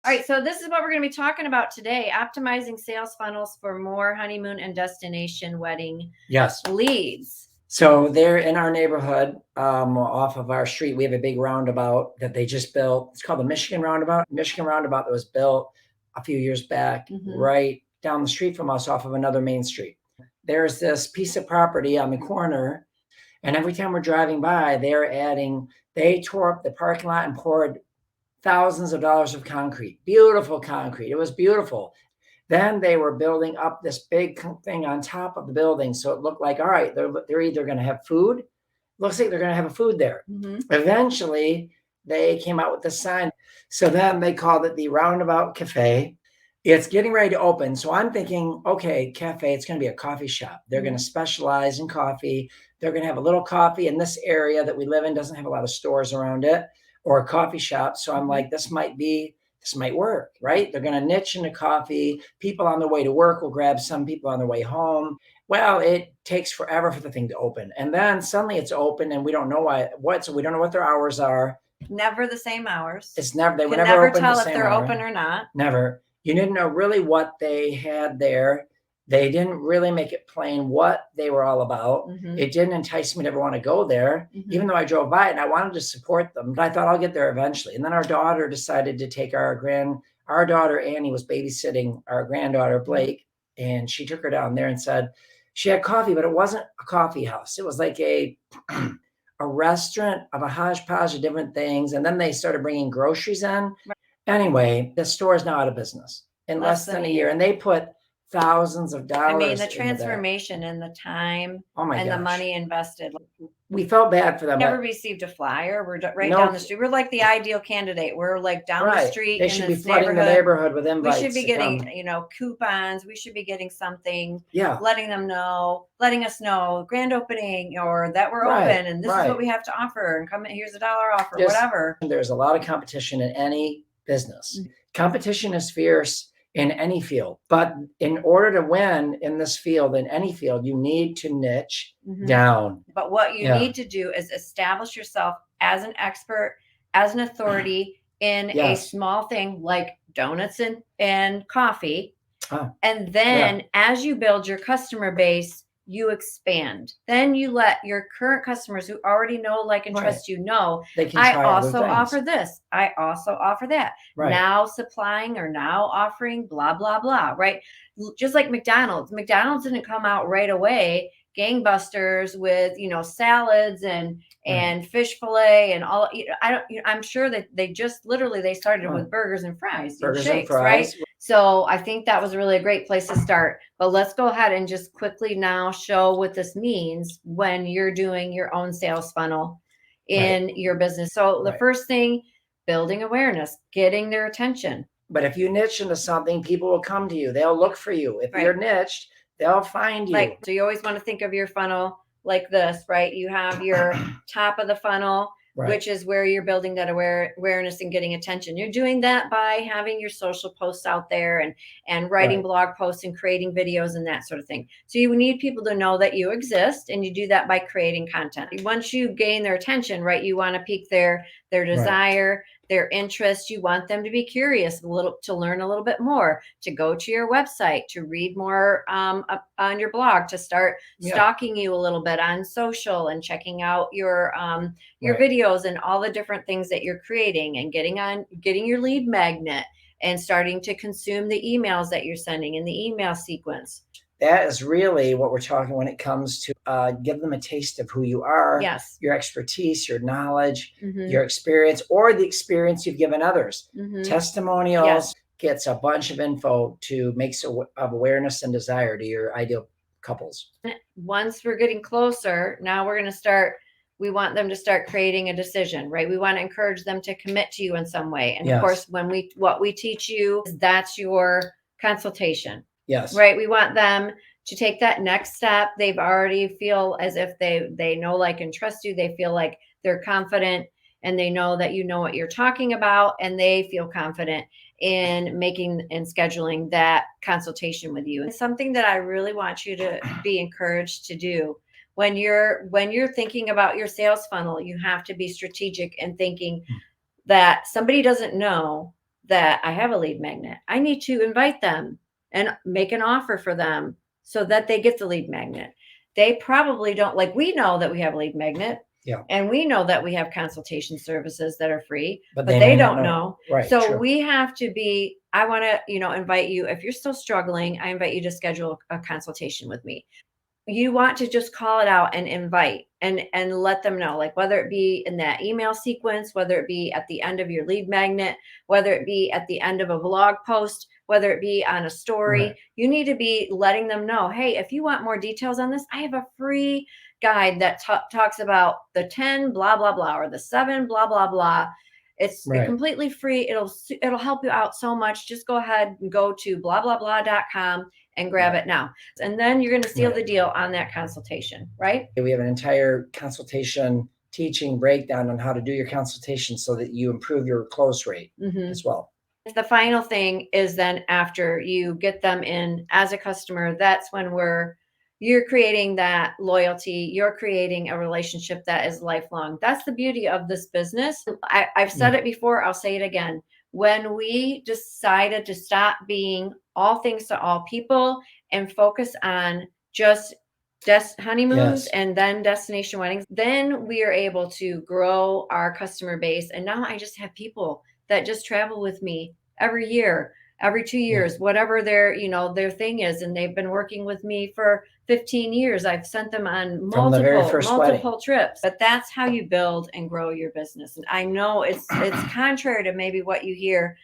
All right, so this is what we're going to be talking about today: optimizing sales funnels for more honeymoon and destination wedding leads. So they're in our neighborhood, off of our street. We have a big roundabout that they just built. It's called the Michigan Roundabout. Michigan Roundabout that was built a few years back, right down the street from us, off of another main street. There's this piece of property on the corner, and every time we're driving by, they tore up the parking lot and poured thousands of dollars of concrete, beautiful concrete. It was beautiful. Then they were building up this big thing on top of the building. So it looked like, all right, they're either going to have food. Looks like they're going to have a food there. Eventually, they came out with the sign. So then they called it the Roundabout Cafe. It's getting ready to open. So I'm thinking, okay, cafe, it's going to be a coffee shop. They're going to specialize in coffee. They're going to have a little coffee in this area that we live in. Doesn't have a lot of stores around it, or a coffee shop. So I'm like, this might work, right? They're going to niche into coffee. People on their way to work will grab some, people on their way home. Well, it takes forever for the thing to open. And then suddenly it's open and we don't know so we don't know what their hours are. Never the same hours. They would never tell if they're open or not. Never. You didn't know really what they had there. They didn't really make it plain what they were all about. It didn't entice me to ever want to go there, even though I drove by it and I wanted to support them. But I thought I'll get there eventually. And then our daughter decided to take our daughter, Annie, was babysitting our granddaughter, Blake. And she took her down there and said she had coffee, but it wasn't a coffee house. It was like a restaurant of a hodgepodge of different things. And then they started bringing groceries in. Anyway, the store is now out of business in less than a year. And they put thousands of dollars. I mean, the transformation and the time and the money invested. We felt bad for them. Never received a flyer. We're right down the street. We're like the ideal candidate. We're like down the street. They should be flooding the neighborhood with invites. We should be getting, coupons. We should be getting something. Letting us know grand opening or that we're open and this is what we have to offer. And come in, here's $1 offer, whatever. There's a lot of competition in any business. Competition is fierce in any field. But in order to win in this field, in any field, you need to niche down. But what you need to do is establish yourself as an expert, as an authority in a small thing like donuts and coffee. And then as you build your customer base, you expand. Then you let your current customers who already know, like, and trust I also offer this. I also offer that. Now supplying or now offering blah, blah, blah, right? Just like McDonald's. McDonald's didn't come out right away, gangbusters with, salads and fish fillet and all. I'm sure that they just they started with burgers and fries, shakes, right? So I think that was really a great place to start. But let's go ahead and just quickly now show what this means when you're doing your own sales funnel in your business. So the first thing, building awareness, getting their attention. But if you niche into something, people will come to you. They'll look for you. If you're niched, they'll find you. So you always want to think of your funnel like this, right? You have your top of the funnel, which is where you're building that awareness and getting attention. You're doing that by having your social posts out there and writing blog posts and creating videos and that sort of thing. So you need people to know that you exist, and you do that by creating content. Once you gain their attention, you want to pique their desire, their interest. You want them to be curious to learn a little bit more, to go to your website, to read more on your blog, to start stalking you a little bit on social and checking out your videos and all the different things that you're creating, and getting your lead magnet and starting to consume the emails that you're sending in the email sequence. That is really what we're talking when it comes to give them a taste of who you are, your expertise, your knowledge, your experience, or the experience you've given others. Testimonials gets a bunch of info to make of awareness and desire to your ideal couples. Once we're getting closer, now we're going to start. We want them to start creating a decision, right? We want to encourage them to commit to you in some way. And of course, what we teach you, that's your consultation. Right. We want them to take that next step. They've already feel as if they know, like, and trust you. They feel like they're confident, and they know that you know what you're talking about, and they feel confident in making and scheduling that consultation with you. It's something that I really want you to be encouraged to do. When you're thinking about your sales funnel, you have to be strategic and thinking that somebody doesn't know that I have a lead magnet. I need to invite them and make an offer for them so that they get the lead magnet. They probably don't, like, we know that we have a lead magnet. Yeah. And we know that we have consultation services that are free, but they they don't know. Right. So true. we have to be, I want to, invite you, if you're still struggling, I invite you to schedule a consultation with me. You want to just call it out and invite and let them know, like, whether it be in that email sequence, whether it be at the end of your lead magnet, whether it be at the end of a blog post, whether it be on a story, right. You need to be letting them know, hey, if you want more details on this, I have a free guide that talks about the 10 blah, blah, blah, or the 7 blah, blah, blah. It's right. Completely free. It'll help you out so much. Just go ahead and go to blah.com and grab right. it now. And then you're going to seal right. the deal on that consultation, right? We have an entire consultation teaching breakdown on how to do your consultation so that you improve your close rate as well. The final thing is then after you get them in as a customer, that's when you're creating that loyalty. You're creating a relationship that is lifelong. That's the beauty of this business. I've said it before. I'll say it again. When we decided to stop being all things to all people and focus on just honeymoons and then destination weddings, then we are able to grow our customer base. And now I just have people that just travel with me every year, every 2 years, whatever their thing is. And they've been working with me for 15 years. I've sent them on multiple trips. But that's how you build and grow your business. And I know it's contrary to maybe what you hear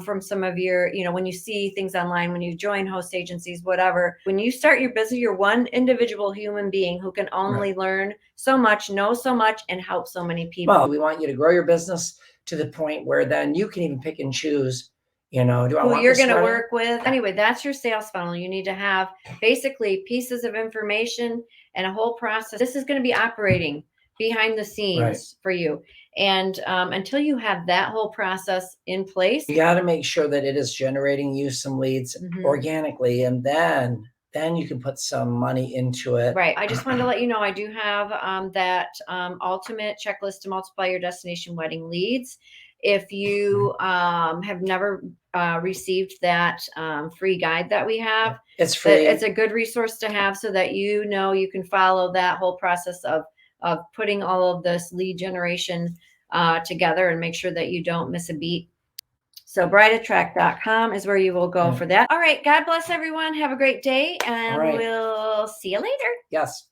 from some of your, when you see things online, when you join host agencies, whatever. When you start your business, you're one individual human being who can only learn so much, know so much, and help so many people. Well, we want you to grow your business to the point where then you can even pick and choose, do I want who you're going to work with. Anyway, that's your sales funnel. You need to have basically pieces of information and a whole process. This is going to be operating behind the scenes for you. And until you have that whole process in place, you got to make sure that it is generating you some leads organically, and then you can put some money into it. Right. I just wanted to let you know, I do have that ultimate checklist to multiply your destination wedding leads. If you have never received that free guide that we have, it's free. It's a good resource to have so that you can follow that whole process of putting all of this lead generation together and make sure that you don't miss a beat. So 𝗧𝗏𝗏𝗏.com is where you will go for that. All right. God bless everyone. Have a great day, and we'll see you later. Yes.